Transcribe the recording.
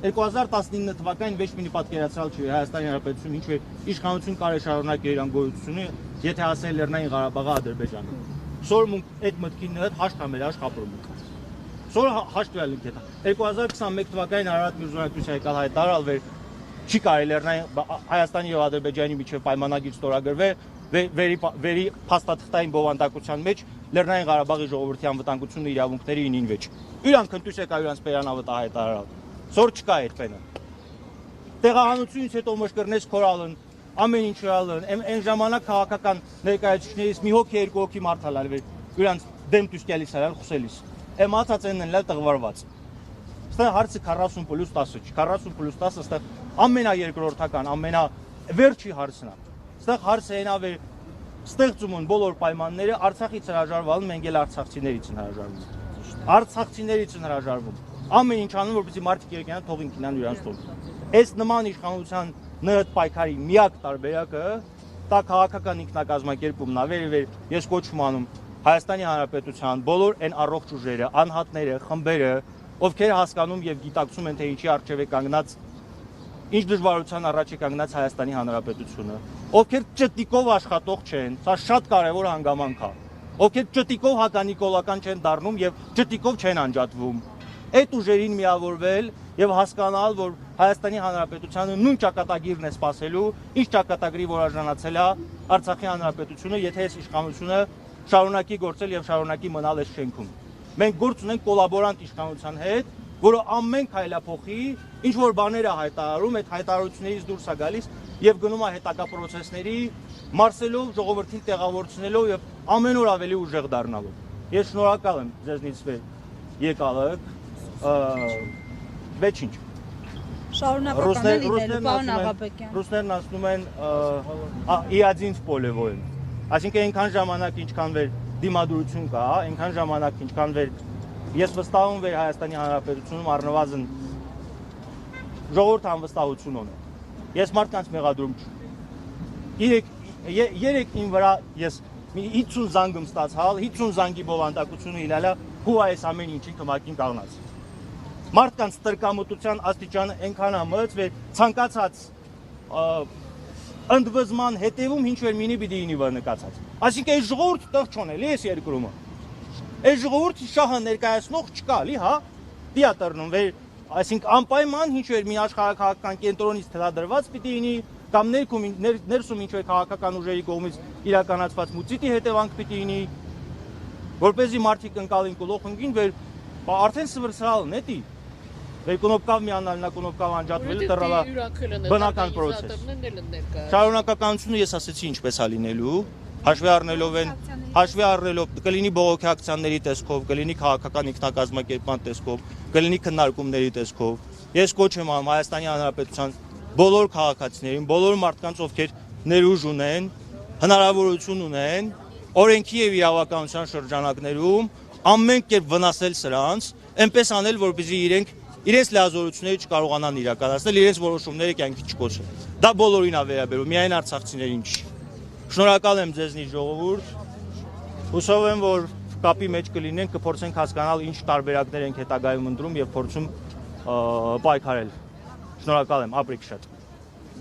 2019 թվականին ոչ մի պատկերացրալ չի Հայաստանի Հանրապետությունը ինչ որ իշխանություն կարի շարունակի իր գոյությունը, եթե ասել Լեռնային Ղարաբաղը Ադրբեջանը։ Սոր այդ մտքին հետ հաշտամել աշխատում։ Սոր հաշտվել ենք դա։ 2021 թվականին Արարատ Միրզոյանցը եկալ հայտարարալ վեր չի կարելի Լեռնային Հայաստանի եւ Ադրբեջանի միջև պայմանագիր ստորագրվել վերի փաստաթղթային բովանդակության մեջ Լեռնային Ղարաբաղի ժողովրդի անվտանգությունը իրավունքների ինին վեճ։ Իրանք ընտուս եկա իրանց պերանավը հայտարարալ։ Սոր չկա այդ պենը։ Տեղահանությունից հետո մշկրնես քորալն, ամեն ինչ ալն, այն ժամանակ քաղաքական ներկայացուցիչներից մի հոգի երկու հոգի մարդալալ վեր իրանց դեմ դուսկելիս արալ խուսելիս։ Եմ ածածենն են լալ տղվարված։ Ստեղ հարցը 40+10 չի, 40+10 ստեղ ամենաերկրորդական, ամենավերջի հարցն է։ Ստեղ հարցը այնա վեր ստեղծում են բոլոր պայմանները Արցախից հրաժարվալն մենք էլ արցախցիներից են հրաժարվում։ Արցախցիներից են հրաժարվում։ Ամեն ինչ անում որպեսզի մարդիկ եկան թողին կինան իրանց տուն։ Այս նման իշխանության ՆՀ պայքարի միակ տարբերակը դա քաղաքական ինքնակազմակերպումն է, վեր ես կոչում անում Հայաստանի Հանրապետության բոլոր այն առողջ ուժերը, անհատները, խմբերը, ովքեր հասկանում եւ գիտակցում են թե ինչի արժեվ է կանգնած ինչ դժվարության առաջ է կանգնած Հայաստանի Հանրապետությունը, ովքեր ճտիկով աշխատող չեն, սա շատ կարևոր հանգամանք է, ովքեր ճտիկով հականիկոլական չեն դառնում եւ ճտիկով չեն անջատվում։ Այդ ուժերին միավորվել եւ հասկանալ, որ Հայաստանի Հանրապետությանը նույն ճակատագիրն է սպասելու, ինչ ճակատագրի որ արժանացել է Արցախի Հանրապետությունը, եթե այս իշխանությունը շարունակի գործել եւ շարունակի մնալ այս շենքում։ Մենք գործ ունենք կոլաբորանտ իշխանության հետ, որը ամեն քայլափոխի ինչ որ բաներ է հայտարարում, այդ հայտարարություններից դուրս է գալիս եւ գնում է հետագա process-ների, մարսելով, ժողովրդին տեղավորցնելով եւ ամեն օր ավելի ուժեղ դառնալով։ Ես շնորհակալ եմ ձեզնից եկալը, Վեչինչ։ Շարունակական լինելու, պարոն Աղաբեկյան։ Ռուսներն ասում են «И один в поле воин»։ Այսինքն այնքան ժամանակ ինչքան վեր դիմադրություն կա, այնքան ժամանակ ինչքան վեր ես վստահում եմ Հայաստանի Հանրապետությունում առնվազն ժողովուրդը անվստահություն ունի։ Ես մարդկանց մեղադրում չունեմ։ Երեք ին վրա ես 50 զանգ եմ ստացալ, 50 զանգի բովանդակությունը իլալա հու այս ամեն ինչի կմակին կաղնած։ Մարդկանց տրկամտության աստիճանը այնքան ամծ վեր ցանկացած ընդվզման հետևում ինչ որ մինի պիտի ինի վրա նկացած։ Այսինքն այս ժողովուրդը տեղ չոնել է այս երկրումը։ Այս ժողովուրդի շահը ներկայացնող չկա, լի, հա, դիատրնում վեր, այսինքն անպայման ինչ որ մի աշխարհակաղակական կենտրոնից թելադրված պիտի ինի կամ ներսում ինչ որ քաղաքական ուժերի կողմից իրականացված մուծիտի հետևանք պիտի ինի, որպեսզի մարդիկ ընկալին կլոխնգին վեր արդեն սվրցրալն է դի։ Վեր կնոպկավ միանալ, նա կնոպկավ անջատվել տրալա բնական process։ Շարունակականությունը ես ասեցի ինչպես է լինելու, հաշվի առնելով կլինի բողոքի ակցիաների տեսքով, կլինի քաղաքական ինքնակազմակերպման տեսքով, կլինի քննարկումների տեսքով։ Ես կոչ եմ անում Հայաստանի Հանրապետության բոլոր քաղաքացիներին, բոլոր մարդկանց, ովքեր ներուժ ունեն, հնարավորություն ունեն, օրենքի եւ իրավականության շրջանակներում ամեն կերպ վնասել սրանց, այնպես անել, որպեսզի իրենց լիազորությունները չկարողանան իրականացնել, իրենց որոշումները կյանքի չկոչեն։ Դա բոլորին է վերաբերում, միայն արցախցիներին չի։ Շնորհակալ եմ ձեզնից ժողովուրդ։ Հուսով եմ, որ կապի մեջ կլինենք, կփորձենք հասկանալ ինչ տարբերակներ ենք հետագայում ընտրում եւ փորձում պայքարել։ Շնորհակալ եմ, ապրիք շատ։